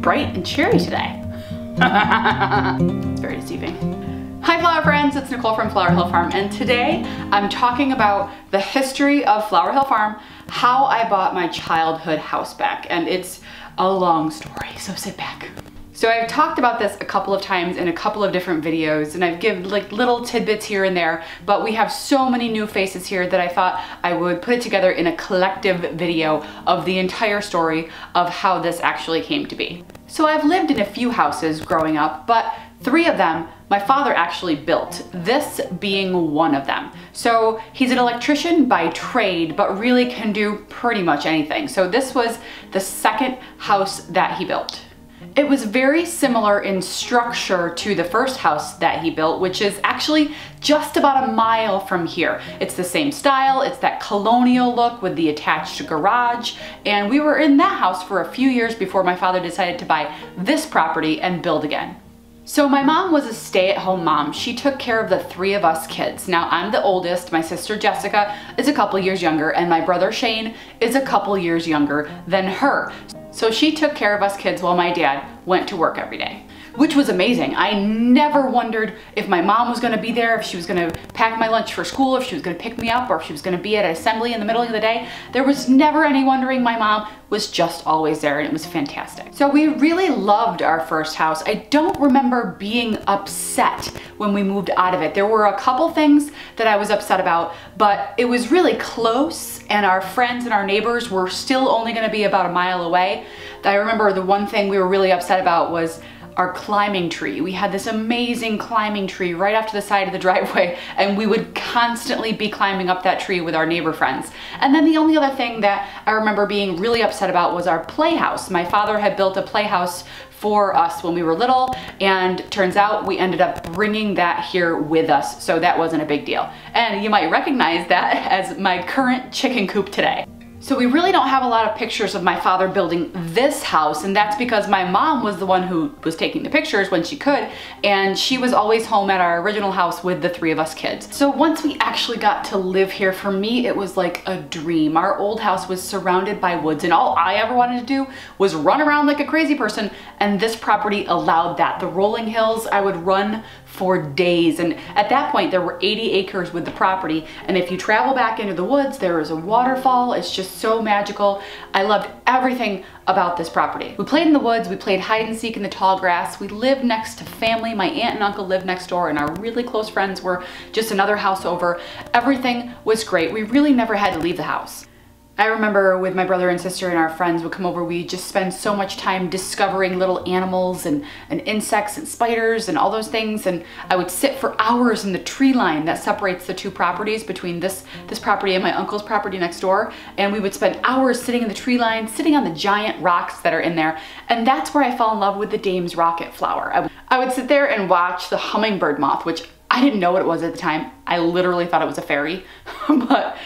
bright and cheery today. It's very deceiving. Hi Flower friends, it's Nicole from Flower Hill Farm, and today I'm talking about the history of Flower Hill Farm, how I bought my childhood house back, and it's a long story, so sit back. So I've talked about this a couple of times in a couple of different videos, and I've given like little tidbits here and there, but we have so many new faces here that I thought I would put it together in a collective video of the entire story of how this actually came to be. So I've lived in a few houses growing up, but 3 of them my father actually built, this being one of them. So he's an electrician by trade, but really can do pretty much anything. So this was the second house that he built. It was very similar in structure to the first house that he built, which is actually just about a mile from here. It's the same style, it's that colonial look with the attached garage, and we were in that house for a few years before my father decided to buy this property and build again. So my mom was a stay-at-home mom. She took care of the 3 of us kids. Now I'm the oldest, my sister Jessica is a couple years younger, and my brother Shane is a couple years younger than her. So she took care of us kids while my dad went to work every day, which was amazing. I never wondered if my mom was gonna be there, if she was gonna pack my lunch for school, if she was gonna pick me up, or if she was gonna be at an assembly in the middle of the day. There was never any wondering. My mom was just always there, and it was fantastic. So we really loved our first house. I don't remember being upset when we moved out of it. There were a couple things that I was upset about, but it was really close, and our friends and our neighbors were still only gonna be about a mile away. I remember the one thing we were really upset about was our climbing tree. We had this amazing climbing tree right off to the side of the driveway, and we would constantly be climbing up that tree with our neighbor friends. And then the only other thing that I remember being really upset about was our playhouse. My father had built a playhouse for us when we were little, and turns out we ended up bringing that here with us, so that wasn't a big deal. And you might recognize that as my current chicken coop today. So we really don't have a lot of pictures of my father building this house, and that's because my mom was the one who was taking the pictures when she could, and she was always home at our original house with the 3 of us kids. So once we actually got to live here, for me it was like a dream. Our old house was surrounded by woods, and all I ever wanted to do was run around like a crazy person, and this property allowed that. The rolling hills, I would run for days, and at that point there were 80 acres with the property, and if you travel back into the woods there is a waterfall. It's just so magical. I loved everything about this property. We played in the woods, we played hide and seek in the tall grass, we lived next to family. My aunt and uncle lived next door, and our really close friends were just another house over. Everything was great. We really never had to leave the house. I remember with my brother and sister and our friends would come over, we'd just spend so much time discovering little animals and insects and spiders and all those things, and I would sit for hours in the tree line that separates the 2 properties between this property and my uncle's property next door, and we would spend hours sitting in the tree line, sitting on the giant rocks that are in there, and that's where I fell in love with the Dame's rocket flower. I would sit there and watch the hummingbird moth, which I didn't know what it was at the time. I literally thought it was a fairy, but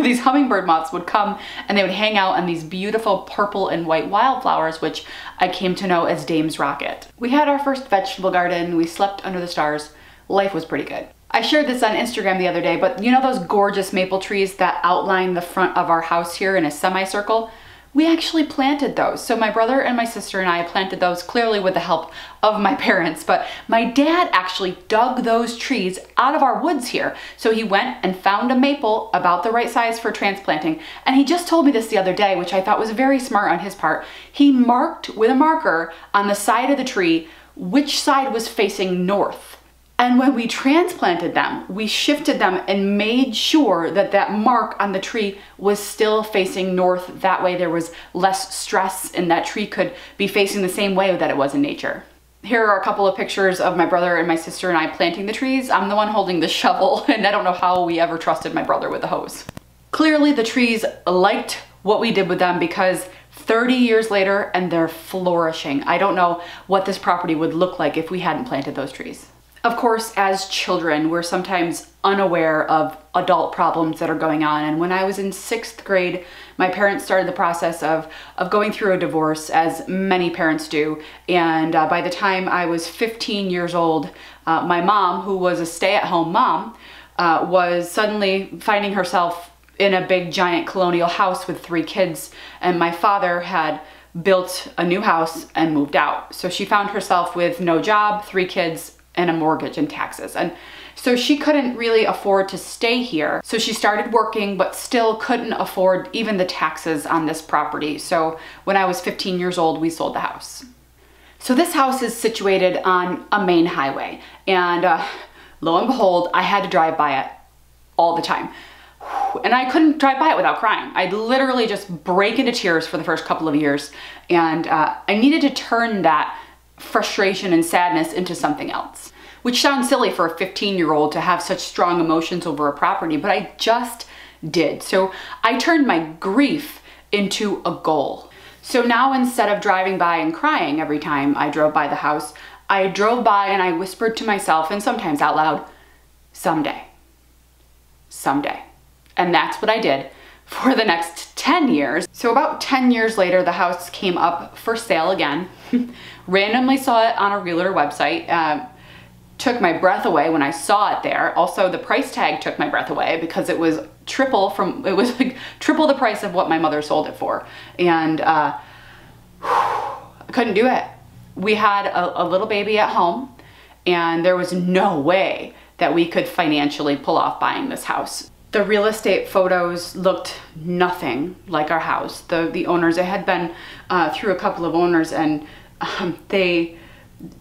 these hummingbird moths would come and they would hang out on these beautiful purple and white wildflowers, which I came to know as Dame's rocket. We had our first vegetable garden, we slept under the stars. Life was pretty good. I shared this on Instagram the other day, but you know those gorgeous maple trees that outline the front of our house here in a semicircle? We actually planted those. So my brother and my sister and I planted those, clearly with the help of my parents, but my dad actually dug those trees out of our woods here. So he went and found a maple about the right size for transplanting, and he just told me this the other day, which I thought was very smart on his part. He marked with a marker on the side of the tree which side was facing north. And when we transplanted them, we shifted them and made sure that that mark on the tree was still facing north. That way there was less stress, and that tree could be facing the same way that it was in nature. Here are a couple of pictures of my brother and my sister and I planting the trees. I'm the one holding the shovel, and I don't know how we ever trusted my brother with the hose. Clearly the trees liked what we did with them, because 30 years later and they're flourishing. I don't know what this property would look like if we hadn't planted those trees. Of course, as children, we're sometimes unaware of adult problems that are going on. And when I was in 6th grade, my parents started the process of going through a divorce, as many parents do. And by the time I was 15 years old, my mom, who was a stay-at-home mom, was suddenly finding herself in a big giant colonial house with 3 kids. And my father had built a new house and moved out. So she found herself with no job, 3 kids, and a mortgage and taxes. And so she couldn't really afford to stay here. So she started working, but still couldn't afford even the taxes on this property. So when I was 15 years old, we sold the house. So this house is situated on a main highway, and lo and behold, I had to drive by it all the time. And I couldn't drive by it without crying. I'd literally just break into tears for the first couple of years, and I needed to turn that frustration and sadness into something else. Which sounds silly for a 15-year-old to have such strong emotions over a property, but I just did. So I turned my grief into a goal. So now instead of driving by and crying every time I drove by the house, I drove by and I whispered to myself, and sometimes out loud, someday, someday. And that's what I did for the next 10 years. So about 10 years later, the house came up for sale again. Randomly saw it on a realtor website. Took my breath away when I saw it there. Also, the price tag took my breath away because it was like triple the price of what my mother sold it for. And I couldn't do it. We had a little baby at home, and there was no way that we could financially pull off buying this house. The real estate photos looked nothing like our house. The owners, it had been through a couple of owners, and they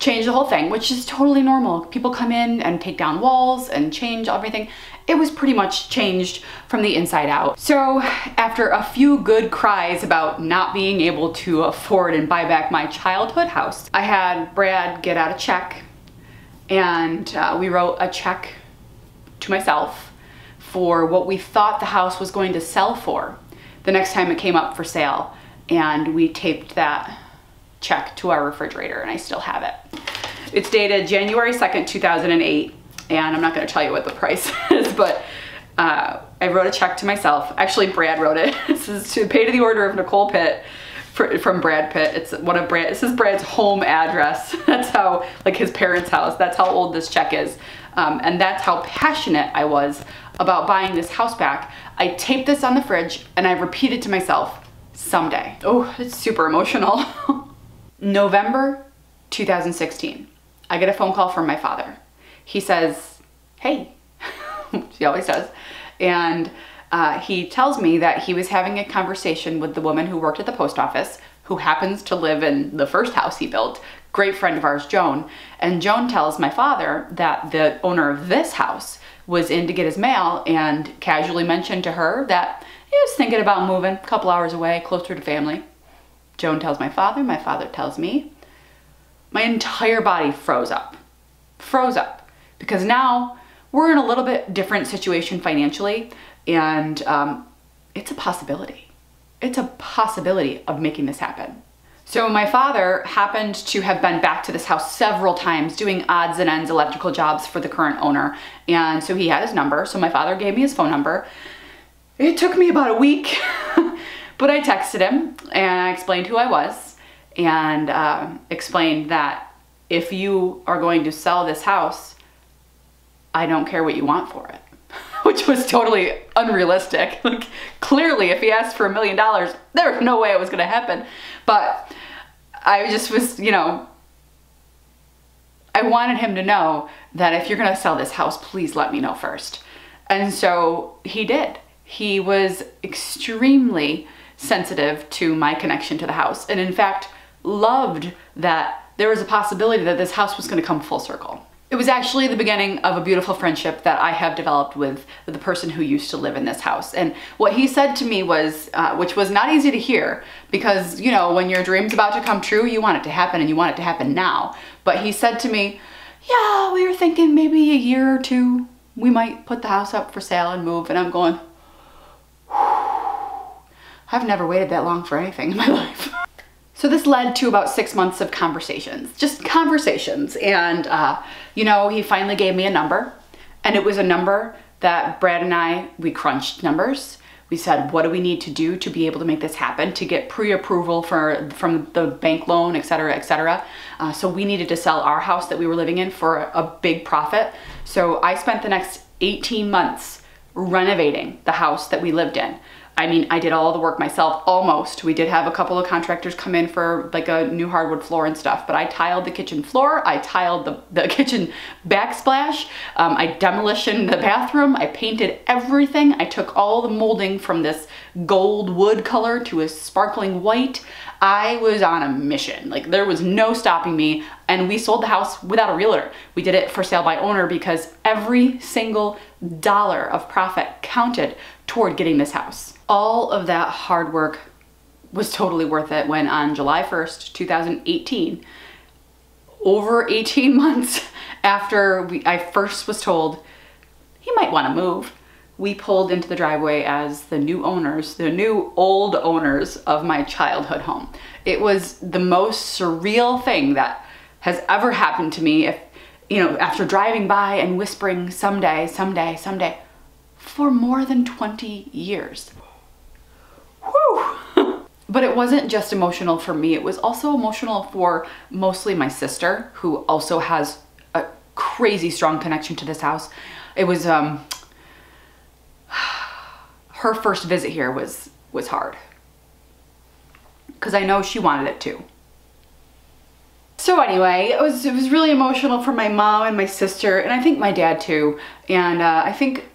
changed the whole thing, which is totally normal. People come in and take down walls and change everything. It was pretty much changed from the inside out. So after a few good cries about not being able to afford and buy back my childhood house, I had Brad get out a check, and we wrote a check to myself for what we thought the house was going to sell for the next time it came up for sale. And we taped that check to our refrigerator, and I still have it. It's dated January 2nd, 2008, and I'm not going to tell you what the price is, but I wrote a check to myself. Actually, Brad wrote it. This is to pay to the order of Nicole Pitt from Brad Pitt. It's this is Brad's home address. That's how, like, his parents' house. That's how old this check is. And that's how passionate I was about buying this house back. I taped this on the fridge, and I repeated to myself, someday. Oh, it's super emotional. November 2016, I get a phone call from my father. He says, hey, he always does. And he tells me that he was having a conversation with the woman who worked at the post office, who happens to live in the first house he built, great friend of ours, Joan. And Joan tells my father that the owner of this house was in to get his mail and casually mentioned to her that he was thinking about moving a couple hours away, closer to family. Joan tells my father tells me. My entire body froze up, because now we're in a little bit different situation financially, and it's a possibility. It's a possibility of making this happen. So my father happened to have been back to this house several times doing odds and ends electrical jobs for the current owner, and so he had his number, so my father gave me his phone number. It took me about a week. But I texted him, and I explained who I was, and explained that if you are going to sell this house, I don't care what you want for it. Which was totally unrealistic. Like, clearly, if he asked for $1 million, there was no way it was going to happen. But I just was, you know, I wanted him to know that if you're going to sell this house, please let me know first. And so he did. He was extremely sensitive to my connection to the house, and in fact loved that there was a possibility that this house was going to come full circle. It was actually the beginning of a beautiful friendship that I have developed with the person who used to live in this house. And what he said to me was, which was not easy to hear, because, you know, when your dream's about to come true, you want it to happen, and you want it to happen now. But he said to me, yeah, we were thinking maybe a year or two we might put the house up for sale and move. And I'm going, I've never waited that long for anything in my life. So this led to about 6 months of conversations, just conversations. And, you know, he finally gave me a number, and it was a number that Brad and we crunched numbers. We said, what do we need to do to be able to make this happen, to get pre-approval from the bank loan, et cetera, et cetera. So we needed to sell our house that we were living in for a big profit. So I spent the next 18 months renovating the house that we lived in. I mean, I did all the work myself, almost. We did have a couple of contractors come in for like a new hardwood floor and stuff, but I tiled the kitchen floor, I tiled the kitchen backsplash, I demolitioned the bathroom, I painted everything. I took all the molding from this gold wood color to a sparkling white. I was on a mission. Like, there was no stopping me, and we sold the house without a realtor. We did it for sale by owner because every single dollar of profit counted toward getting this house. All of that hard work was totally worth it when on July 1st, 2018, over 18 months after I first was told he might want to move, we pulled into the driveway as the new owners, the new old owners of my childhood home. It was the most surreal thing that has ever happened to me. If, you know, after driving by and whispering someday, someday, someday, for more than 20 years. Whew. But it wasn't just emotional for me. It was also emotional for mostly my sister, who also has a crazy strong connection to this house. It was, her first visit here was hard, because I know she wanted it too. So anyway, it was really emotional for my mom and my sister, and I think my dad too. And I think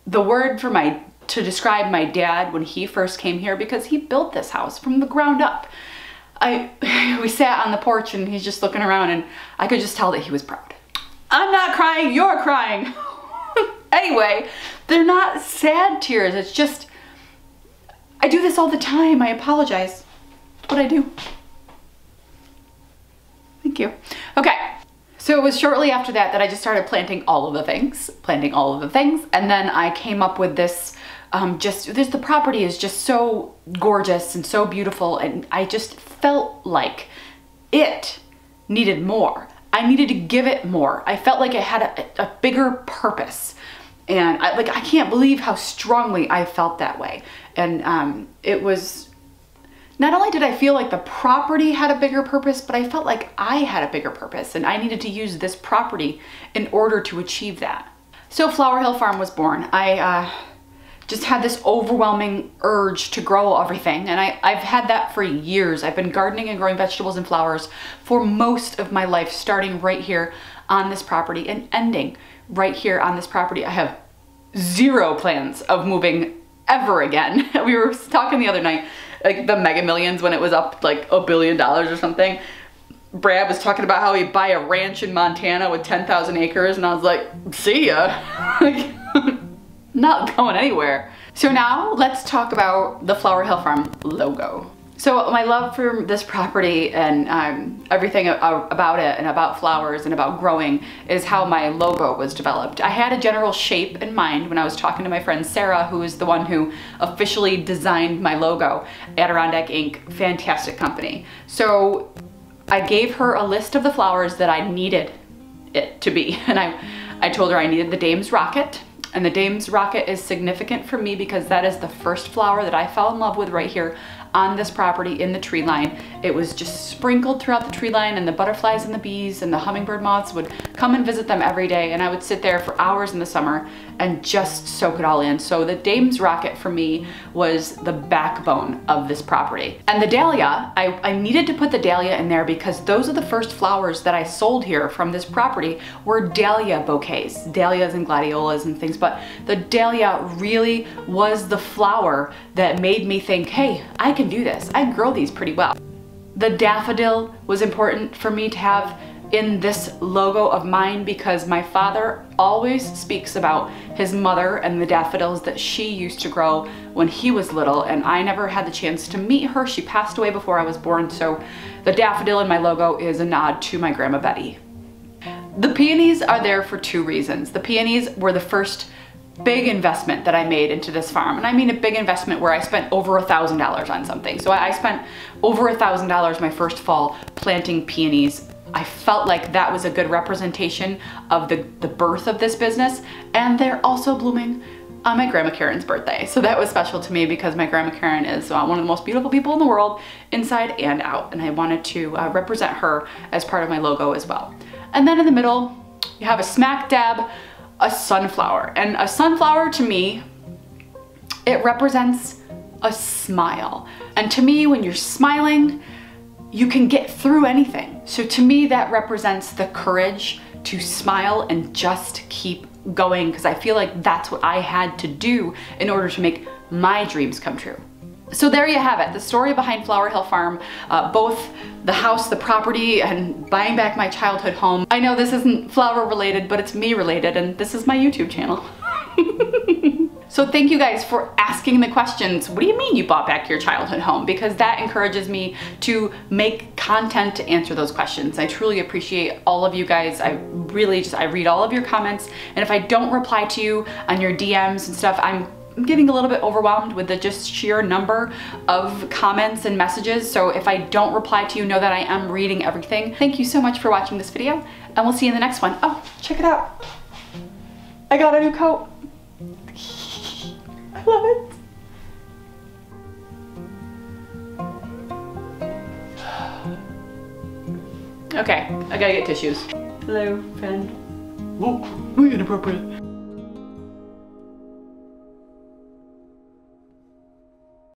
the word to describe my dad when he first came here, because he built this house from the ground up. We sat on the porch and he's just looking around, and I could just tell that he was proud. I'm not crying, you're crying. Anyway, they're not sad tears. It's just, I do this all the time. I apologize. That's what I do. Thank you. Okay. So it was shortly after that I just started planting all of the things. And then I came up with this, the property is just so gorgeous and so beautiful. And I just felt like it needed more. I needed to give it more. I felt like it had a bigger purpose. And I can't believe how strongly I felt that way. And it was, not only did I feel like the property had a bigger purpose, but I felt like I had a bigger purpose, and I needed to use this property in order to achieve that. So Flower Hill Farm was born. I just had this overwhelming urge to grow everything, and I've had that for years. I've been gardening and growing vegetables and flowers for most of my life, starting right here on this property and ending right here on this property. I have zero plans of moving ever again. We were talking the other night, like the Mega Millions, when it was up like $1 billion or something. Brad was talking about how he'd buy a ranch in Montana with 10,000 acres, and I was like, see ya. Like, not going anywhere. So now let's talk about the Flower Hill Farm logo. So my love for this property and everything about it and about flowers and about growing is how my logo was developed. I had a general shape in mind when I was talking to my friend Sarah, who is the one who officially designed my logo, Adirondack Inc. Fantastic company. So I gave her a list of the flowers that I needed it to be. And I told her I needed the Dame's Rocket. And the Dame's Rocket is significant for me because that is the first flower that I fell in love with right here on this property in the tree line. It was just sprinkled throughout the tree line, and the butterflies and the bees and the hummingbird moths would come and visit them every day, and I would sit there for hours in the summer and just soak it all in. So the Dame's Rocket for me was the backbone of this property. And the dahlia, I needed to put the dahlia in there because those are the first flowers that I sold here from this property were dahlia bouquets, dahlias and gladiolas and things, but the dahlia really was the flower that made me think, hey, I can do this. I grow these pretty well. The daffodil was important for me to have in this logo of mine because my father always speaks about his mother and the daffodils that she used to grow when he was little, and I never had the chance to meet her. She passed away before I was born, so the daffodil in my logo is a nod to my Grandma Betty. The peonies are there for two reasons. The peonies were the first big investment that I made into this farm. And I mean a big investment where I spent over $1,000 on something. So I spent over $1,000 my first fall planting peonies. I felt like that was a good representation of the birth of this business. And they're also blooming on my Grandma Karen's birthday. So that was special to me because my Grandma Karen is one of the most beautiful people in the world, inside and out. And I wanted to represent her as part of my logo as well. And then in the middle, you have a smack dab, a sunflower. And a sunflower to me It represents a smile. And to me, when you're smiling, you can get through anything. So to me, that represents the courage to smile and just keep going, because I feel like that's what I had to do in order to make my dreams come true. So there you have it, the story behind Flower Hill Farm, both the house, the property, and buying back my childhood home. I know this isn't flower related, but it's me related, and this is my YouTube channel. So thank you guys for asking the questions. What do you mean you bought back your childhood home? Because that encourages me to make content to answer those questions. I truly appreciate all of you guys. I read all of your comments, and if I don't reply to you on your DMs and stuff, I'm getting a little bit overwhelmed with the just sheer number of comments and messages. So if I don't reply to you, know that I am reading everything. Thank you so much for watching this video, and we'll see you in the next one. Oh, check it out. I got a new coat. I love it. Okay, I gotta get tissues. Hello, friend. Whoa, inappropriate.